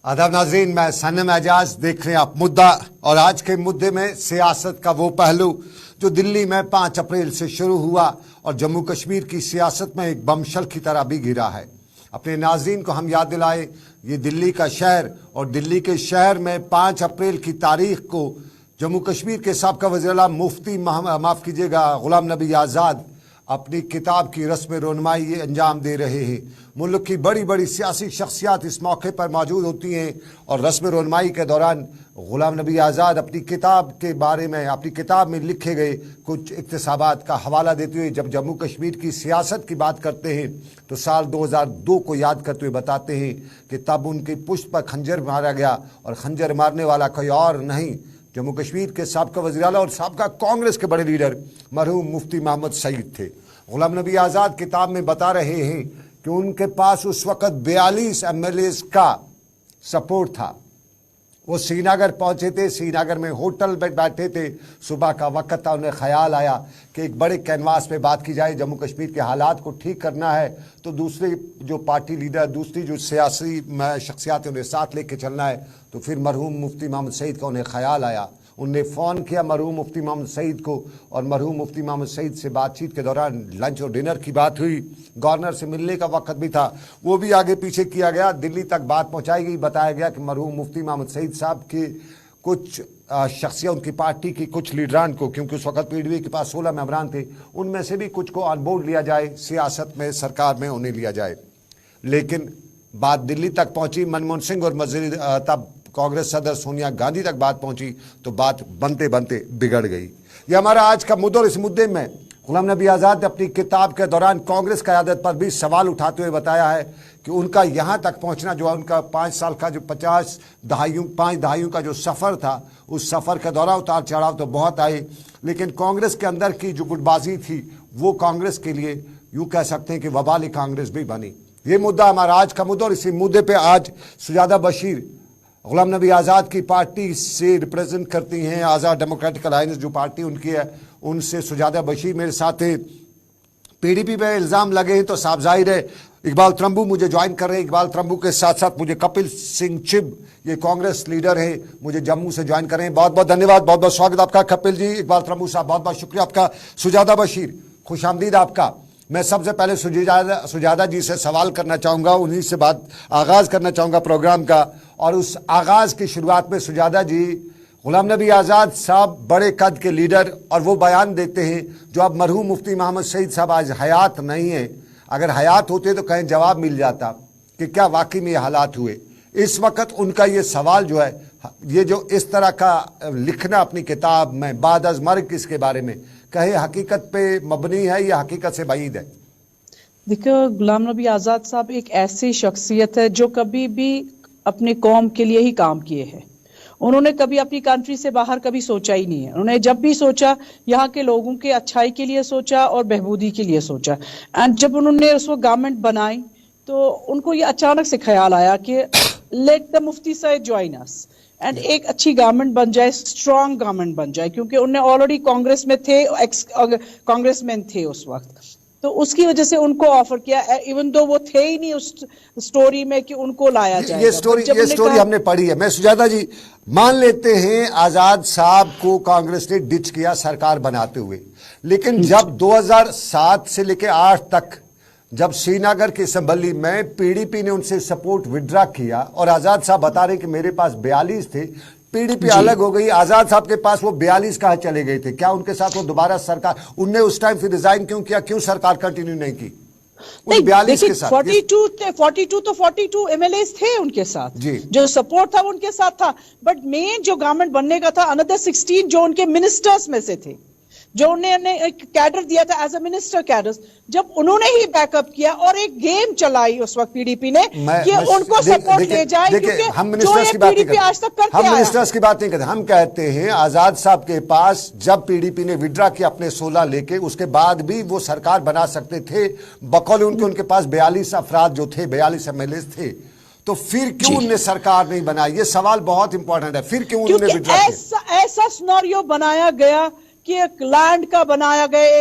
आदाब नाजरीन, मैं सनम एजाज देख रहे हैं आप मुद्दा। और आज के मुद्दे में सियासत का वो पहलू जो दिल्ली में 5 अप्रैल से शुरू हुआ और जम्मू कश्मीर की सियासत में एक बमशल की तरह भी गिरा है। अपने नाजरीन को हम याद दिलाए, ये दिल्ली का शहर और दिल्ली के शहर में 5 अप्रैल की तारीख को जम्मू कश्मीर के साबका वज़ीर-ए-आला मुफ्ती माफ़ कीजिएगा गुलाम नबी आज़ाद अपनी किताब की रस्म रोनमाई अंजाम दे रहे हैं। मुल्क की बड़ी बड़ी सियासी शख्सियात इस मौके पर मौजूद होती हैं और रस्म रोनमाई के दौरान गुलाम नबी आज़ाद अपनी किताब के बारे में, अपनी किताब में लिखे गए कुछ इक्तसाबात का हवाला देते हुए जब जम्मू कश्मीर की सियासत की बात करते हैं तो साल 2002 को याद करते हुए बताते हैं कि तब उनकी पुष्ट पर खंजर मारा गया और खंजर मारने वाला कोई और नहीं, जम्मू कश्मीर के साबका वज़ीर-ए-आला और साबका कांग्रेस के बड़े लीडर मरहूम मुफ्ती मोहम्मद सईद थे। गुलाम नबी आज़ाद किताब में बता रहे हैं कि उनके पास उस वक़्त 42 MLAs का सपोर्ट था। वो श्रीनगर पहुंचे थे, श्रीनगर में होटल में बैठे थे, सुबह का वक्त था, उन्हें ख्याल आया कि एक बड़े कैनवास पे बात की जाए, जम्मू कश्मीर के हालात को ठीक करना है तो दूसरे जो पार्टी लीडर, दूसरी जो सियासी शख्सियात हैं उन्हें साथ लेके चलना है। तो फिर मरहूम मुफ्ती मोहम्मद सईद का उन्हें ख्याल आया, उनने फ़ोन किया मरहूम मुफ्ती मोहम्मद सईद को और मरहूम मुफ्ती मोहम्मद सईद से बातचीत के दौरान लंच और डिनर की बात हुई। गवर्नर से मिलने का वक्त भी था, वो भी आगे पीछे किया गया, दिल्ली तक बात पहुंचाई गई। बताया गया कि मरहूम मुफ्ती मोहम्मद सईद साहब के कुछ शख्सियत, उनकी पार्टी की कुछ लीडरान को, क्योंकि उस वक्त पीडीपी के पास 16 मेंबरान थे, उनमें से भी कुछ को ऑन बोर्ड लिया जाए, सियासत में, सरकार में उन्हें लिया जाए। लेकिन बात दिल्ली तक पहुंची, मनमोहन सिंह और तब कांग्रेस सदर सोनिया गांधी तक बात पहुंची तो बात बनते बनते बिगड़ गई। ये हमारा आज का मुद्दा। और इस मुद्दे में गुलाम नबी आज़ाद ने अपनी किताब के दौरान कांग्रेस क़यादत पर भी सवाल उठाते हुए बताया है कि उनका यहाँ तक पहुँचना, जो उनका 5 साल का जो 5 दहाइयों का जो सफ़र था, उस सफ़र के दौरान उतार चढ़ाव तो बहुत आए, लेकिन कांग्रेस के अंदर की जो गुटबाजी थी वो कांग्रेस के लिए यूँ कह सकते हैं कि वबाली कांग्रेस भी बनी। ये मुद्दा हमारा आज का मुद्दा। और इसी मुद्दे पर आज सुजादा बशीर गुलाम नबी आज़ाद की पार्टी से रिप्रेजेंट करती हैं, आज़ाद डेमोक्रेटिक अलायंस जो पार्टी उनकी है, उनसे सुजादा बशीर मेरे साथ हैं। पीडीपी पे इल्ज़ाम लगे हैं तो साफ जाहिर है इकबाल त्रंबू मुझे ज्वाइन कर रहे हैं। इकबाल त्रंबू के साथ साथ मुझे कपिल सिंह चिब, ये कांग्रेस लीडर है, मुझे जम्मू से ज्वाइन कर रहे हैं। बहुत बहुत धन्यवाद, बहुत बहुत स्वागत आपका कपिल जी। इकबाल त्रंबू साहब बहुत बहुत शुक्रिया आपका। सुजादा बशीर खुश आमदीद आपका। मैं सबसे पहले सुजादा जी से सवाल करना चाहूँगा, उन्हीं से बात आगाज़ करना चाहूँगा प्रोग्राम का। और उस आगाज़ की शुरुआत में सुजादा जी, गुलाम नबी आज़ाद साहब बड़े कद के लीडर और वो बयान देते हैं जो अब मरहूम मुफ्ती मोहम्मद सईद साहब आज हयात नहीं है, अगर हयात होते तो कहीं जवाब मिल जाता कि क्या वाकई में ये हालात हुए। इस वक्त उनका ये सवाल जो है, ये जो इस तरह का लिखना अपनी किताब में बाद अज़ मर्ग, इसके बारे में कहे हकीकत पे मबनी है या हकीकत से बाइद है? देखो, गुलाम नबी आज़ाद साहब एक ऐसी शख्सियत है जो कभी भी अपने कौम के लिए ही काम किए हैं। उन्होंने कभी अपनी कंट्री से बाहर कभी सोचा ही नहीं है। उन्होंने जब भी सोचा यहाँ के लोगों के अच्छाई के लिए सोचा और बहबूदी के लिए सोचा। एंड जब उन्होंने उस वक्त गवर्नमेंट बनाई तो उनको ये अचानक से ख्याल आया कि let the Mufti Sayeed join us and एक अच्छी गवर्नमेंट बन जाए, स्ट्रॉन्ग गवर्नमेंट बन जाए, क्योंकि उन्हें ऑलरेडी कांग्रेस में थे, एक्स कांग्रेसमैन थे उस वक्त, तो उसकी वजह से उनको ऑफर किया, इवन दो वो थे ही नहीं उस स्टोरी में कि उनको लाया जाए। ये स्टोरी हमने पढ़ी है। मैं सुजाता जी, मान लेते हैं आज़ाद साहब को कांग्रेस ने डिच किया सरकार बनाते हुए, लेकिन जब 2007 से लेकर 8 तक जब श्रीनगर की असम्बली में पीडीपी ने उनसे सपोर्ट विड्रा किया और आज़ाद साहब बता रहे कि मेरे पास 42 थे, पीडीपी अलग हो गई, आज़ाद साहब के पास वो 42 कहाँ चले गए थे? क्या उनके साथ वो दोबारा सरकार, उनने उस टाइम फिर रिजाइन क्यों किया? क्यों सरकार कंटिन्यू नहीं की? 42 के साथ 42 तो 42 MLAs थे उनके साथ, जो सपोर्ट था वो उनके साथ था, बट मेन जो गवर्नमेंट बनने का था अनदर 16 जो उनके मिनिस्टर्स में से थे, जो उन्होंने एक कैडर दिया था एज अ मिनिस्टर कैडर, जब उन्होंने ही बैकअप किया और एक गेम चलाई उस वक्त पीडीपी ने कि उनको सपोर्ट दे जाए, क्योंकि हम मिनिस्टर्स की बात नहीं करते, आज तक करते हम मिनिस्टर्स की बात नहीं करते। हम कहते हैं आज़ाद साहब के पास जब पीडीपी ने विड्रा किया अपने 16 लेके, उसके बाद भी वो सरकार बना सकते थे बकौल उनके पास 42 अफराद जो थे, 42 MLAs थे, तो फिर क्यों उन्होंने सरकार नहीं बनाई? ये सवाल बहुत इंपॉर्टेंट है, फिर क्यों उन्होंने विड्रा किया? ऐसा सिनेरियो बनाया गया कि एक लैंड का बनाया गया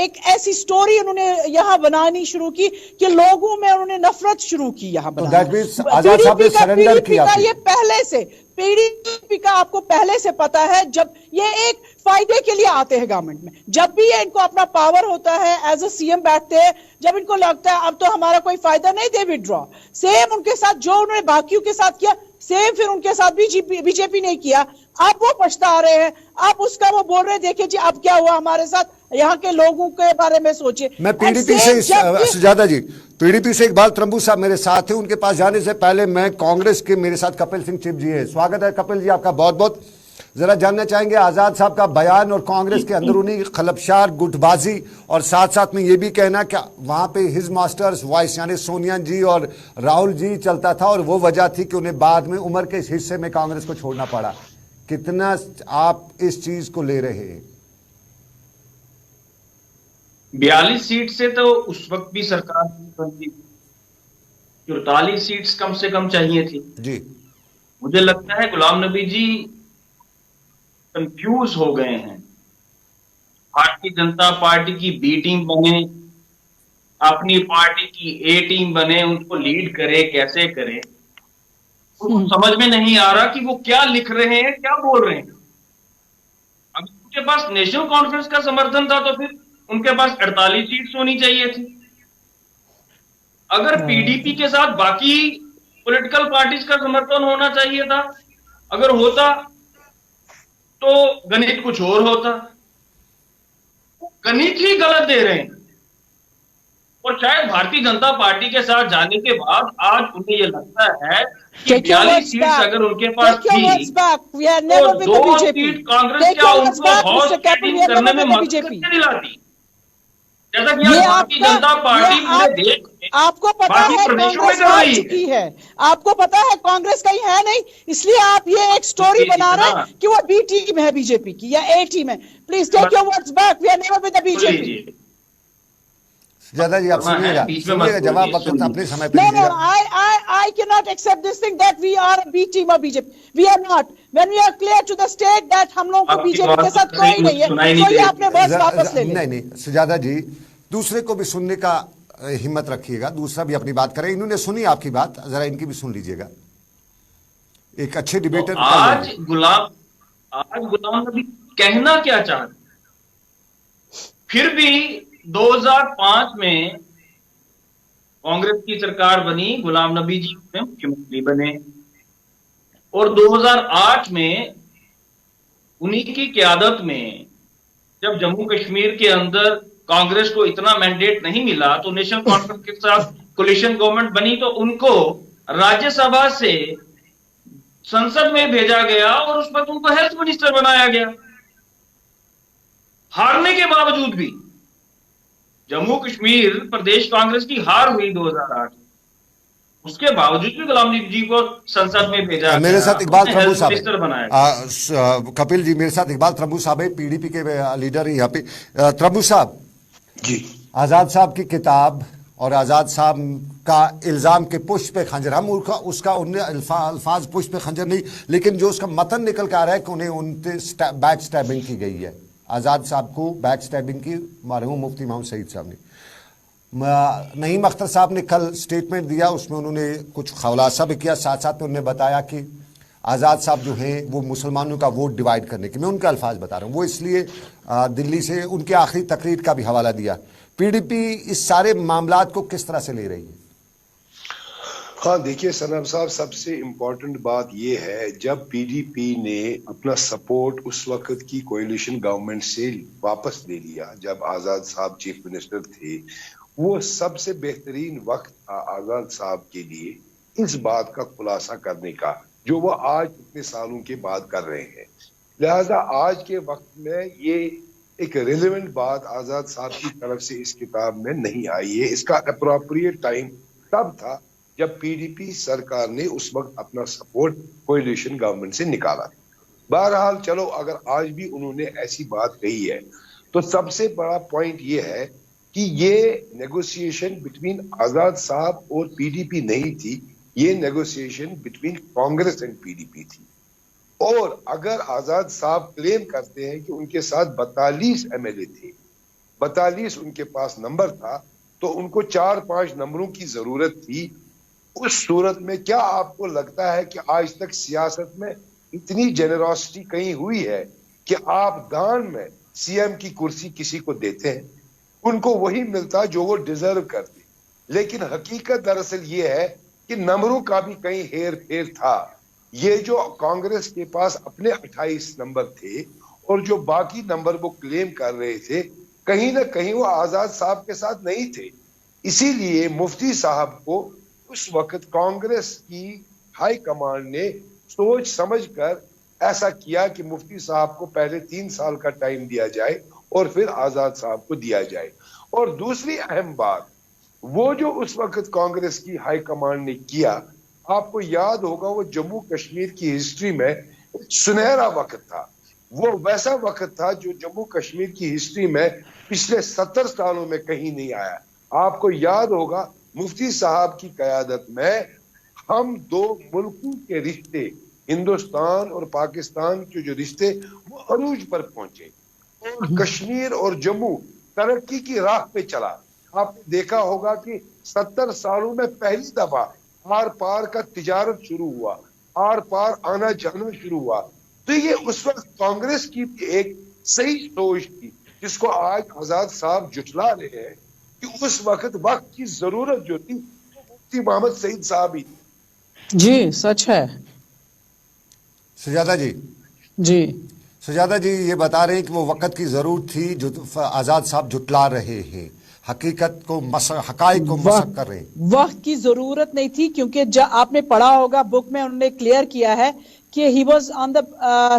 एक ऐसी स्टोरी उन्होंने यहाँ बनानी शुरू की कि लोगों में उन्होंने नफरत शुरू की यहाँ तो बनाना। that means आजाद साहब ने सरेंडर किया का ये पहले से पीडीपी का आपको पहले से पता है, जब ये एक फायदे के लिए आते हैं गवर्नमेंट में, जब भी ये इनको अपना पावर होता है एज अ सीएम बैठते हैं, जब इनको लगता है अब तो हमारा कोई फायदा नहीं, दे विड्रॉ। सेम उनके साथ जो उन्होंने बाकियों के साथ किया, सेम फिर उनके साथ भी बीजेपी ने किया। अब वो पछता रहे हैं, अब उसका वो बोल रहे हैं देखिए जी अब क्या हुआ हमारे साथ, यहाँ के लोगों के बारे में सोचिए। मैं पीडीपी से सुजाता जी, पीडीपी से इकबाल त्रंबू साहब मेरे साथ हैं। उनके पास जाने से पहले मैं कांग्रेस के मेरे साथ कपिल सिंह चिप जी है। स्वागत है कपिल जी आपका बहुत बहुत। जरा जानना चाहेंगे आजाद साहब का बयान और कांग्रेस के अंदरूनी खलबशार गुटबाजी, और साथ साथ में ये भी कहना कि वहां पे हिज मास्टर्स वॉइस यानी सोनिया जी और राहुल जी चलता था और वो वजह थी कि उन्हें बाद में उम्र के इस हिस्से में कांग्रेस को छोड़ना पड़ा। कितना आप इस चीज को ले रहे हैं? 42 सीट से तो उस वक्त भी सरकार बनती, 44 सीट्स कम से कम चाहिए थी जी। मुझे लगता है गुलाम नबी जी कंफ्यूज हो गए हैं। भारतीय जनता पार्टी की बी टीम बने, अपनी पार्टी की ए टीम बने, उनको लीड करे, कैसे करे उनको समझ में नहीं आ रहा कि वो क्या लिख रहे हैं, क्या बोल रहे हैं। अब उनके पास नेशनल कॉन्फ्रेंस का समर्थन था तो फिर उनके पास 48 सीट्स होनी चाहिए थी। अगर पीडीपी के साथ बाकी पॉलिटिकल पार्टीज का समर्थन होना चाहिए था, अगर होता तो गणित कुछ और होता। गणित ही गलत दे रहे हैं और शायद भारतीय जनता पार्टी के साथ जाने के बाद आज उन्हें यह लगता है कि 42 सीट्स अगर उनके पास थी तो 2 सीट कांग्रेस क्या उनको हाउस सेटिंग करने में मदद करके दिलाती। जैसा कि भारतीय जनता पार्टी पूरे देश में आपको पता है कांग्रेस हार चुकी है, आपको पता है कांग्रेस कहीं है नहीं, इसलिए आप ये एक स्टोरी बना रहे हैं कि वो बी टीम है बीजेपी की या ए टीम है। Please take your words back, we are never with the BJP. ज्यादा जी आप सुनिएगा जवाब अपने समय पे लीजिएगा। No, I cannot accept this thing that we are a B team of BJP. We are not. When we are clear to the state that हम लोगों को बीजेपी के साथ कोई नहीं है, तो ये आपने बस वापस ले लिया। नहीं सुजाता जी, दूसरे को भी सुनने का हिम्मत रखिएगा, दूसरा भी अपनी बात करे। इन्होंने सुनी आपकी बात, जरा इनकी भी सुन लीजिएगा। एक अच्छे डिबेटर तो आज गुलाम नबी कहना क्या चाहते, फिर भी 2005 में कांग्रेस की सरकार बनी, गुलाम नबी जी उसमें मुख्यमंत्री बने और 2008 में उन्हीं की क़यादत में जब जम्मू कश्मीर के अंदर कांग्रेस को इतना मैंडेट नहीं मिला तो नेशनल कॉन्फ्रेंस के साथ कोलिशन गवर्नमेंट बनी, तो उनको राज्यसभा से संसद में भेजा गया और उस वक्त उनको हेल्थ मिनिस्टर बनाया गया। हारने के बावजूद भी जम्मू कश्मीर प्रदेश कांग्रेस की हार हुई 2008, उसके बावजूद भी गुलाम नबी जी को संसद में भेजा। मेरे साथ इकबाल त्रंबू साहब, कपिल जी मेरे साथ इकबाल त्रंबू साहब है, पीडीपी के लीडर है यहाँ पे। त्रंबू साहब जी, आजाद साहब की किताब और आजाद साहब का इल्जाम के पुष्प पे खंजर, हम उसका उन्हें अल्फाज पुष्प पे खंजर नहीं, लेकिन जो उसका मतन निकल के आ रहा है कि उन्हें उनसे बैक स्टैबिंग की गई है। आजाद साहब को बैक स्टैबिंग की मरहूम मुफ्ती मोहम्मद सईद साहब ने। नईम अख्तर साहब ने कल स्टेटमेंट दिया, उसमें उन्होंने कुछ खुलासा भी किया, साथ साथ में उन्होंने बताया कि आज़ाद साहब जो हैं वो मुसलमानों का वोट डिवाइड करने की, मैं उनके अल्फाज बता रहा हूँ, वो इसलिए दिल्ली से उनके आखिरी तकरीर का भी हवाला दिया। पीडीपी इस सारे मामलात को किस तरह से ले रही है? हाँ देखिए सनम साहब, सबसे इम्पोर्टेंट बात यह है, जब पीडीपी ने अपना सपोर्ट उस वक्त की कोएलिशन गवर्नमेंट से वापस ले लिया, जब आज़ाद साहब चीफ मिनिस्टर थे, वो सबसे बेहतरीन वक्त था आज़ाद साहब के लिए इस बात का खुलासा करने का जो वो आज इतने सालों के बाद कर रहे हैं। लिहाजा आज के वक्त में ये एक रिलेवेंट बात आज़ाद साहब की तरफ से इस किताब में नहीं आई है। इसका अप्रोप्रिएट टाइम तब था जब पीडीपी सरकार ने उस वक्त अपना सपोर्ट कोएलिशन गवर्नमेंट से निकाला। बहरहाल चलो, अगर आज भी उन्होंने ऐसी बात कही है तो सबसे बड़ा पॉइंट ये है कि ये नेगोशिएशन बिटवीन आज़ाद साहब और पीडीपी नहीं थी, ये negotiation between Congress and PDP थी। और अगर आजाद साहब क्लेम करते हैं कि उनके साथ 42 एमएलए थे, 42 उनके पास नंबर था, तो उनको 4-5 नंबरों की जरूरत थी। उस सूरत में क्या आपको लगता है कि आज तक सियासत में इतनी जेनरोसिटी कहीं हुई है कि आप दान में सीएम की कुर्सी किसी को देते हैं, उनको वही मिलता जो वो डिजर्व करते। लेकिन हकीकत दरअसल ये है कि नंबरों का भी कहीं हेर फेर था। ये जो कांग्रेस के पास अपने 28 नंबर थे और जो बाकी नंबर वो क्लेम कर रहे थे, कहीं ना कहीं वो आजाद साहब के साथ नहीं थे। इसीलिए मुफ्ती साहब को उस वक्त कांग्रेस की हाई कमांड ने सोच समझकर ऐसा किया कि मुफ्ती साहब को पहले 3 साल का टाइम दिया जाए और फिर आजाद साहब को दिया जाए। और दूसरी अहम बात, वो जो उस वक्त कांग्रेस की हाई कमांड ने किया, आपको याद होगा वो जम्मू कश्मीर की हिस्ट्री में सुनहरा वक्त था। वो वैसा वक्त था जो जम्मू कश्मीर की हिस्ट्री में पिछले 70 सालों में कहीं नहीं आया। आपको याद होगा मुफ्ती साहब की क़यादत में हम दो मुल्कों के रिश्ते, हिंदुस्तान और पाकिस्तान के जो रिश्ते, वो अरूज पर पहुंचे और कश्मीर और जम्मू तरक्की की राह पे चला। आपने देखा होगा कि 70 सालों में पहली दफा आर पार का तिजारत शुरू हुआ, आर पार आना जाना शुरू हुआ। तो ये उस वक्त कांग्रेस की एक सही सोच थी, जिसको आज आजाद साहब जुटला रहे हैं कि उस वक्त की जरूरत जो थी मुफ्ती मोहम्मद सईद साहब ही। जी सच है। सुजाता जी, जी सुजाता जी ये बता रहे हैं कि वो वक्त की जरूरत थी जो आजाद साहब जुटला रहे हैं, हकीकत को हकाइक को मसक कर रहे हैं। वक्त की जरूरत नहीं थी, क्योंकि जब आपने पढ़ा होगा बुक में, उन्होंने क्लियर किया है कि he was on the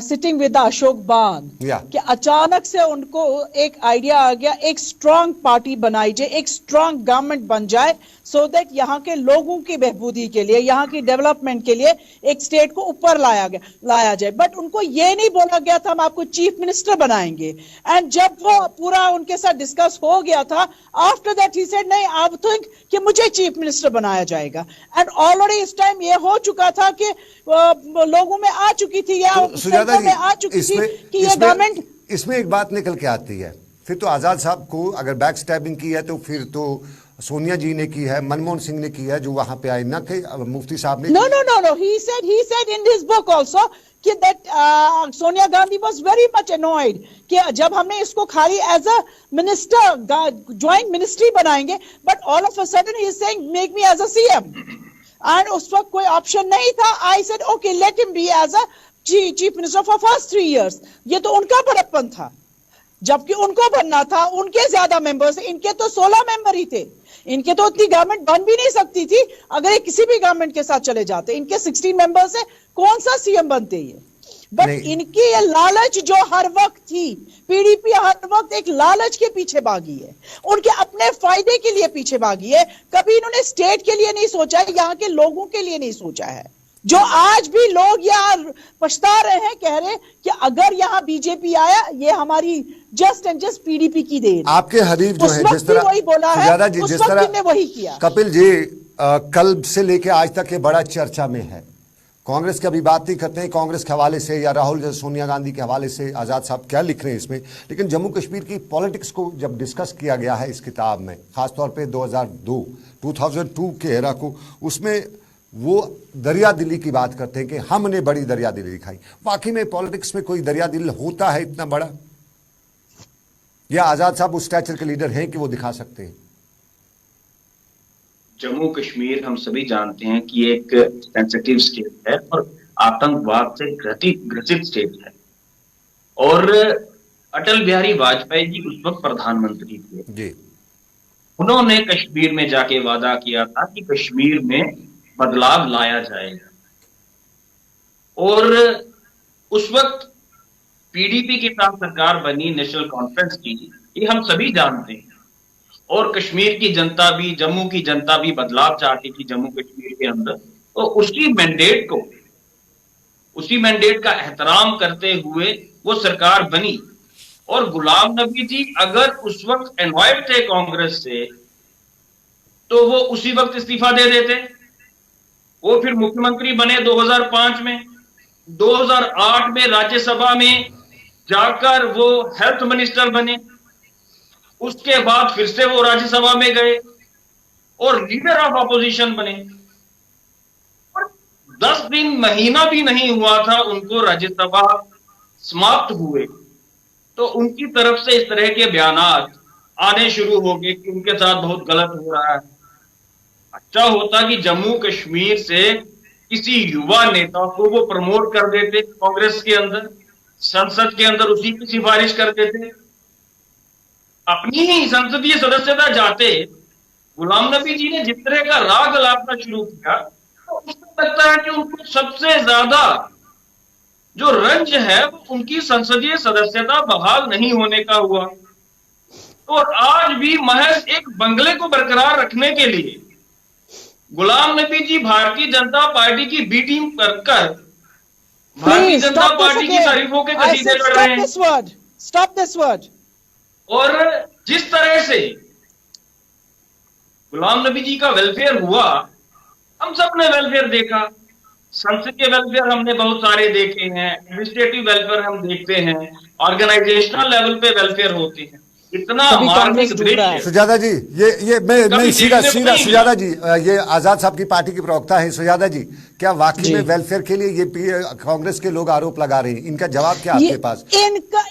sitting with Ashok बान, कि अचानक से उनको एक आइडिया आ गया, एक स्ट्रांग पार्टी बनाई जाए, एक स्ट्रांग गवर्नमेंट बन जाए, सो दैट यहाँ के लोगों की बहबूदी के लिए, यहाँ की डेवलपमेंट के लिए एक स्टेट को ऊपर लाया जाए। बट उनको ये नहीं बोला गया था हम आपको चीफ मिनिस्टर बनाएंगे। एंड जब वो पूरा उनके साथ डिस्कस हो गया था, आफ्टर दैट ही सेड नहीं, आप थिंक कि मुझे चीफ मिनिस्टर बनाया जाएगा। एंड ऑलरेडी इस टाइम ये हो चुका था कि लोगों में आ चुकी थी या सुजाता जी, में आ चुकी थी कि ये गवर्नमेंट। इसमें एक बात निकल के आती है, फिर तो आजाद साहब को अगर बैक स्टैबिंग की है तो फिर तो सोनिया जी ने की है, मनमोहन सिंह ने की है जो वहां पे आए, ना कि मुफ्ती साहब ने। No he said in his book also कि that Sonia Gandhi was very much annoyed कि जब हमने इसको खाली as a minister joint ministry बनाएंगे, but all of a sudden he is saying make me as a CM. And उस वक्त कोई ऑप्शन नहीं था। I said okay let him be as a chief minister for first 3 years। ये तो उनका बड़प्पन था, जबकि उनको बनना था, उनके ज्यादा मेंबर्स, इनके तो 16 मेंबर ही थे। इनके तो उतनी गवर्नमेंट बन भी नहीं सकती थी अगर ये किसी भी गवर्नमेंट के साथ चले जाते। इनके 16 मेंबर्स से कौन सा सीएम बनते ये? बट इनकी ये लालच जो हर वक्त थी, पीडीपी हर वक्त एक लालच के पीछे भागी है, उनके अपने फायदे के लिए पीछे भागी है। कभी इन्होंने स्टेट के लिए नहीं सोचा है, यहाँ के लोगों के लिए नहीं सोचा है। जो आज भी लोग यहाँ पछता रहे हैं, कह रहे हैं कि अगर यहाँ बीजेपी आया, ये हमारी जस्ट एंड जस्ट पीडीपी की देन। आपके हरीफ जो है, जिस तरह वही बोला है, जिस तरह वही किया। कपिल जी कल से लेके आज तक ये बड़ा चर्चा में है। कांग्रेस की अभी बात नहीं करते हैं, कांग्रेस के हवाले से या राहुल सोनिया गांधी के हवाले से आजाद साहब क्या लिख रहे हैं इसमें, लेकिन जम्मू कश्मीर की पॉलिटिक्स को जब डिस्कस किया गया है इस किताब में, खासतौर पे 2002 के एरा को, उसमें वो दरिया दिली की बात करते हैं कि हमने बड़ी दरिया दिली दिखाई। वाकई में पॉलिटिक्स में कोई दरिया दिल होता है इतना बड़ा, या आजाद साहब उस स्टैचर के लीडर हैं कि वो दिखा सकते हैं? जम्मू कश्मीर हम सभी जानते हैं कि एक सेंसिटिव स्टेट है और आतंकवाद से ग्रसित स्टेट है। और अटल बिहारी वाजपेयी जी उस वक्त प्रधानमंत्री थे जी। उन्होंने कश्मीर में जाके वादा किया था कि कश्मीर में बदलाव लाया जाएगा। और उस वक्त पीडीपी के साथ सरकार बनी, नेशनल कॉन्फ्रेंस की, ये हम सभी जानते हैं। और कश्मीर की जनता भी, जम्मू की जनता भी बदलाव चाहती थी जम्मू कश्मीर के अंदर। तो उसी मैंडेट का एहतराम करते हुए वो सरकार बनी। और गुलाम नबी जी अगर उस वक्त एनवायड थे कांग्रेस से, तो वो उसी वक्त इस्तीफा दे देते। वो फिर मुख्यमंत्री बने 2005 में। 2008 में राज्यसभा में जाकर वो हेल्थ मिनिस्टर बने, उसके बाद फिर से वो राज्यसभा में गए और लीडर ऑफ अपोजिशन बने। और 10 दिन महीना भी नहीं हुआ था उनको राज्यसभा समाप्त हुए तो उनकी तरफ से इस तरह के बयानात आने शुरू हो गए कि उनके साथ बहुत गलत हो रहा है। अच्छा होता कि जम्मू कश्मीर से किसी युवा नेता को वो प्रमोट कर देते, कांग्रेस के अंदर, संसद के अंदर उसी की सिफारिश कर देते, अपनी ही संसदीय सदस्यता जाते। गुलाम नबी जी ने जिस तरह का राग अलापना शुरू किया तो उसको लगता है कि उनको सबसे ज्यादा जो रंज है वो उनकी संसदीय सदस्यता बहाल नहीं होने का हुआ। और आज भी महज एक बंगले को बरकरार रखने के लिए गुलाम नबी जी भारतीय जनता पार्टी की बी टीम कर भारतीय जनता पार्टी की तारीफों के कसीदे कर रहे हैं। Stop this word. और जिस तरह से गुलाम नबी जी का वेलफेयर हुआ, हम सब ने वेलफेयर देखा, संसदीय वेलफेयर हमने बहुत सारे देखे हैं, एडमिनिस्ट्रेटिव वेलफेयर हम देखते हैं, ऑर्गेनाइजेशनल लेवल पे वेलफेयर होते हैं। इतना मार्मिक दृश्य। सुजाता जी, ये मैं सीधा सुजाता जी, ये आजाद साहब की पार्टी की प्रवक्ता है। सुजाता जी, क्या वाकई में वेलफेयर के लिए ये कांग्रेस के लोग आरोप लगा रहे हैं? इनका जवाब क्या आपके पास?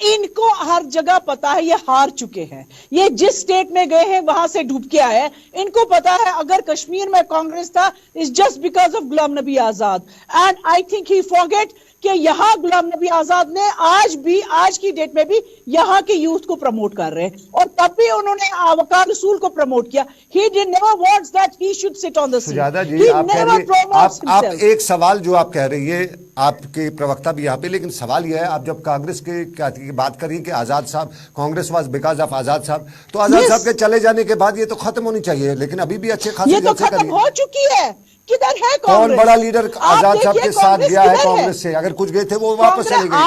इनको हर जगह पता है, ये हार चुके हैं। ये जिस स्टेट में गए हैं वहां से डूब के आए हैं। इनको पता है अगर कश्मीर में कांग्रेस था is just because of Ghulam Nabi Azad. And I think he forget कि यहाँ गुलाम नबी आजाद ने आज की डेट में भी यहाँ के यूथ को प्रमोट कर रहे हैं और तब भी उन्होंने वकार रसूल को प्रमोट किया। He never wants that he should sit on the seat. Sujata जी, आप एक सवाल जो आप कह रही है, आपके प्रवक्ता भी यहाँ पे, लेकिन सवाल यह है, आप जब कांग्रेस के बात करिए कि आजाद साहब कांग्रेस वाज बिकॉज ऑफ आजाद साहब, तो आजाद साहब के चले जाने के बाद ये तो खत्म होनी चाहिए, लेकिन अभी भी अच्छे खासे ये तो खत्म हो चुकी है। किधर है कौन बड़ा लीडर आजाद साहब के साथ गया है कांग्रेस से? अगर कुछ गए थे वो वापस चले गए।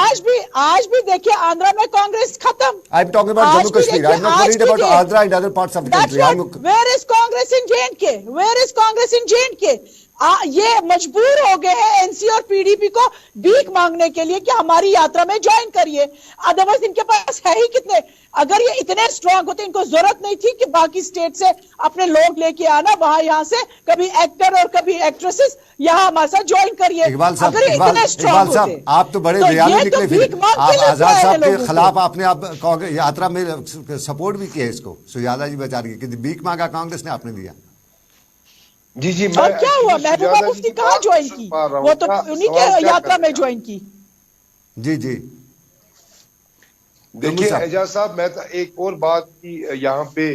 आज भी देखिए आंध्रा में कांग्रेस खत्म। I am talking about Jammu Kashmir, I am not worried about Andhra and other parts of the country. Where is Congress in J&K? Where is Congress in J&K? ये मजबूर हो गए हैं एनसी और पीडीपी को भीख मांगने के लिए कि हमारी यात्रा में ज्वाइन करिए। अदरवाइज इनके पास है ही कितने? अगर ये इतने स्ट्रांग होते, इनको जरूरत नहीं थी कि बाकी स्टेट से अपने लोग लेके आना, वहां यहाँ से कभी एक्टर और कभी एक्ट्रेसेस यहाँ हमारे साथ ज्वाइन करिए। अगर इतने स्ट्रांग होते, आप तो बड़े दयालु निकले। फिर आजाद साहब के खिलाफ आपने आप यात्रा में सपोर्ट भी किया इसको। सुजाता जी बता रही है कि भीख मांगा कांग्रेस ने, आपने दिया। जी जी, और क्या हुआ? महबूबा मुफ्ती कहाँ ज्वाइन की? वो तो उन्हीं के यात्रा में ज्वाइन की। जी जी, देखिए एजाज साहब, मैं एक और बात की यहाँ पे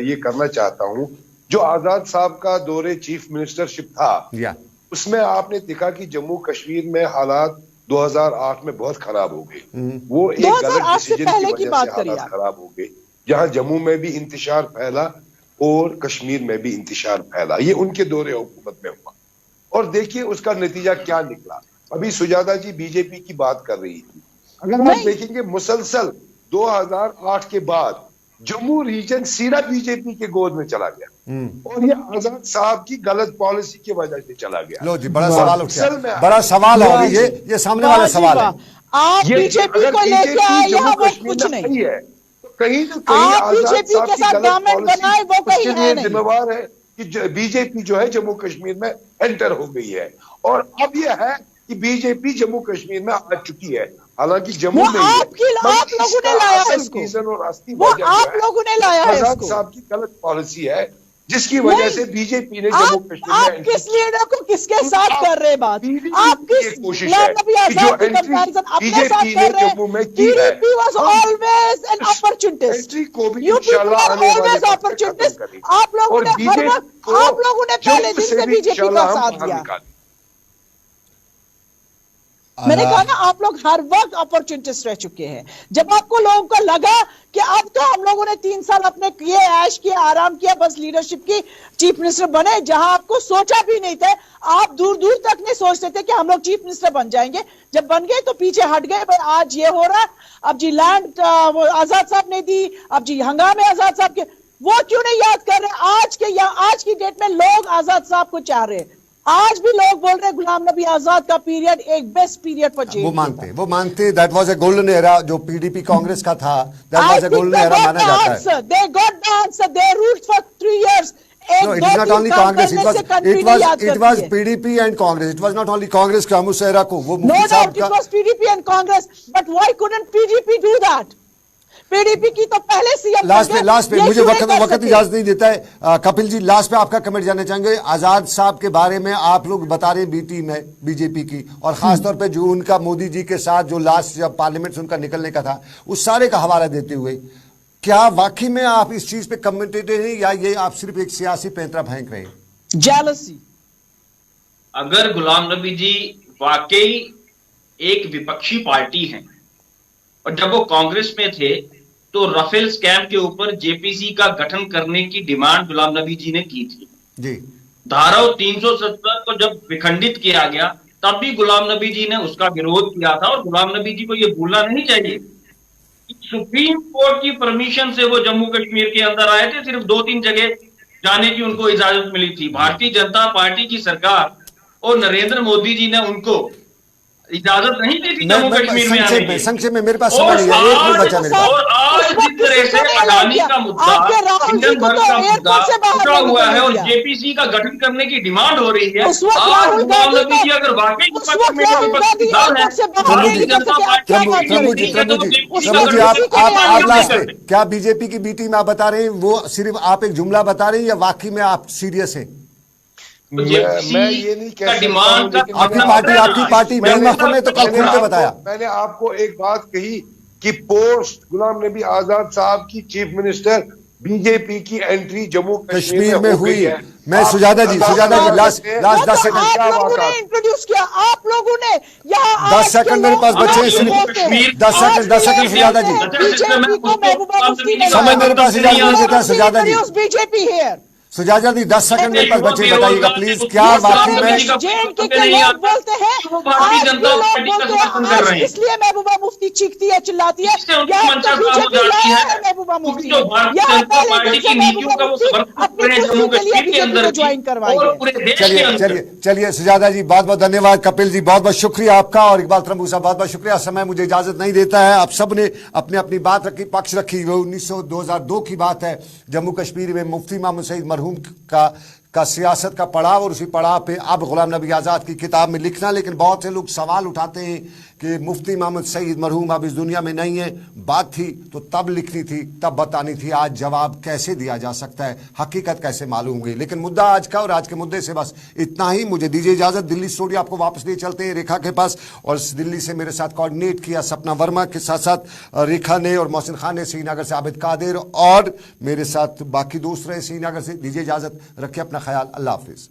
ये करना चाहता हूँ। जो आजाद साहब का दौरे चीफ मिनिस्टरशिप था, उसमें आपने देखा कि जम्मू कश्मीर में हालात 2008 में बहुत खराब हो गए। वो एक गलत डिसीजन की वजह से हालात खराब हो गए, जहाँ जम्मू में भी इंतशार फैला और कश्मीर में भी इंतशार फैला। ये उनके दौरे हुकूमत में हुआ और देखिए उसका नतीजा क्या निकला। अभी सुजाता जी बीजेपी की बात कर रही थी, अगर आप देखेंगे मुसलसल 2008 के बाद जम्मू रीजन सीधा बीजेपी के गोद में चला गया और ये आजाद साहब की गलत पॉलिसी की वजह से चला गया। लो जी, बड़ा सवाल उठा, बड़ा सवाल है ये सामने वाला सवाल है। आप बीजेपी को लेके आए, यहाँ वो कुछ नहीं है, कहीं ना कहीं बीजेपी के साथ गवर्नमेंट बनाए, वो कहीं है नहीं। जिम्मेवार है कि बीजेपी जो है जम्मू कश्मीर में एंटर हो गई है और अब यह है कि बीजेपी जम्मू कश्मीर में आ चुकी है। हालांकि जम्मू में आप लोगों ने लाया है इसको, वो आप लोगों ने लाया है आजाद साहब की गलत पॉलिसी है जिसकी वजह से बीजेपी ने जम्मू कश्मीर में आप किस लीडर को किसके साथ कर रहे बात? आप किस कोशिश है कि जो एंट्री बीजेपी ने जम्मू में की है, वाज ऑलवेज एन अपॉर्चुनिस्ट। को भी इंशाल्लाह आने वाले अपॉर्चुनिस्ट। आप लोगों ने पहले दिन से बीजेपी का साथ दिया। मैंने कहा ना, आप लोग हर वक्त अपॉर्चुनिटिस्ट रह चुके हैं। जब आपको लोगों को लगा कि अब तो हम लोगों ने 3 साल अपने किए, ऐश किया, आराम किया, बस लीडरशिप की चीफ मिनिस्टर बने, जहां आपको सोचा भी नहीं था, आप दूर दूर तक नहीं सोचते थे कि हम लोग चीफ मिनिस्टर बन जाएंगे। जब बन गए तो पीछे हट गए। भाई आज ये हो रहा, अब जी लैंड आजाद साहब ने दी, अब जी हंगामे आजाद साहब के, वो क्यों नहीं याद कर रहे? आज की डेट में लोग आजाद साहब को चाह रहे हैं। आज भी लोग बोल रहे हैं गुलाम नबी आजाद का पीरियड एक बेस्ट पीरियड फॉर जेल। वो मानते that was a golden era जो पीडीपी कांग्रेस का था, that was a golden era माना जाता है। They got the answer. They ruled for 3 years. No, it is not only Congress. It was PDP and Congress. It was not only Congress का हम उस era को वो No doubt it was PDP and Congress. But why couldn't PDP do that? PDP की तो पहले CM last पे मुझे वक्त इजाजत नहीं देता है। कपिल जी, लास्ट पे आपका कमेंट जानना चाहेंगे आजाद साहब के बारे में। आप लोग बता रहे हैं बी टीम है बीजेपी की, और खासतौर पे जो उनका मोदी जी के साथ जो लास्ट जब पार्लियामेंट से उनका निकलने का था, उस सारे का हवाला देते हुए क्या वाकई में आप इस चीज पे कमेंटेटर हैं या ये आप सिर्फ एक सियासी पैंतरा फेंक रहे हैं? जेलसी। अगर गुलाम नबी जी वाकई एक विपक्षी पार्टी हैं और जब वो कांग्रेस में थे तो राफेल स्कैम के ऊपर जेपीसी का गठन करने की डिमांड गुलाम नबी जी ने की थी जी। धारा 370 को जब विखंडित किया गया तब भी गुलाम नबी जी ने उसका विरोध किया था, और गुलाम नबी जी को यह भूलना नहीं चाहिए सुप्रीम कोर्ट की परमिशन से वो जम्मू कश्मीर के अंदर आए थे। सिर्फ 2-3 जगह जाने की उनको इजाजत मिली थी। भारतीय जनता पार्टी की सरकार और नरेंद्र मोदी जी ने उनको इजाजत नहीं दी थी जम्मू कश्मीर में आने की। संक्षेप में मेरे पास समय नहीं है, एक मिनट बचा मेरे पास। और आज जिस तरह से अडानी का मुद्दा, हिंडनबर्ग का मुद्दा उठा हुआ है और जेपीसी का गठन करने की डिमांड हो रही है, आज गुलाम नबी जी अगर वाकई विपक्ष में भारतीय जनता पार्टी आप लास्ट में क्या बीजेपी की बी टीम आप बता रहे हैं वो सिर्फ आप एक जुमला बता रहे हैं या वाकई में आप सीरियस हैं? मैं ये नहीं कह सकता। आपकी पार्टी नहीं मौके में तो कल खुल के बताया। मैंने आपको एक बात कही कि पोस्ट गुलाम नबी आजाद साहब की चीफ मिनिस्टर बीजेपी की एंट्री जम्मू कश्मीर में हुई है। मैं सुजाता जी लास्ट 10 सेकंड आप लोगों ने इंट्रोड्यूस किया, आप लोगों ने यहाँ 10 सेकंड मेरे पास बचे हैं सिर्फ 10 सेकंड सुजाता जी, समय मेरे पास इजाजत नहीं देता। Sujata ji BJP here, Sujata ji 10 second मेरे पास बचे, बताइएगा प्लीज क्या वाकई में जेएनके के लोग बोलते हैं, भारतीय जनता पार्टी का समर्थन कर रहे हैं, इसलिए महबूबा मुफ्ती चीखती है, चिल्लाती है, महबूबा मुफ्ती पार्टी की नीतियों का वो समर्थन कर रहे हैं जम्मू कश्मीर के अंदर ज्वाइन करवाइए। चलिए सुजाता जी बहुत बहुत धन्यवाद। कपिल जी बहुत बहुत शुक्रिया आपका, और इकबाल त्रंबूसा बहुत बहुत शुक्रिया। समय मुझे इजाजत नहीं देता है। आप सब ने अपनी अपनी बात रखी, पक्ष रखी। वो 2002 की बात है, जम्मू कश्मीर में मुफ्ती मोहम्मद सईद मरहूम का सियासत का पड़ाव, और उसी पड़ाव पे अब गुलाम नबी आजाद की किताब में लिखना। लेकिन बहुत से लोग सवाल उठाते हैं कि मुफ्ती मोहम्मद सईद मरहूम अब इस दुनिया में नहीं है। बात थी तो तब लिखनी थी, तब बतानी थी। आज जवाब कैसे दिया जा सकता है, हकीकत कैसे मालूम हुई। लेकिन मुद्दा आज का, और आज के मुद्दे से बस इतना ही। मुझे दीजिए इजाजत। दिल्ली स्टूडियो आपको वापस ले चलते हैं रेखा के पास, और दिल्ली से मेरे साथ कोऑर्डिनेट किया सपना वर्मा के साथ साथ रेखा ने, और मोहसिन खान ने श्रीनगर से आबिद कादिर, और मेरे साथ बाकी दोस्त रहे श्रीनगर से। दीजिए इजाजत, रखिए अपना ख्याल। अल्लाह हाफिज।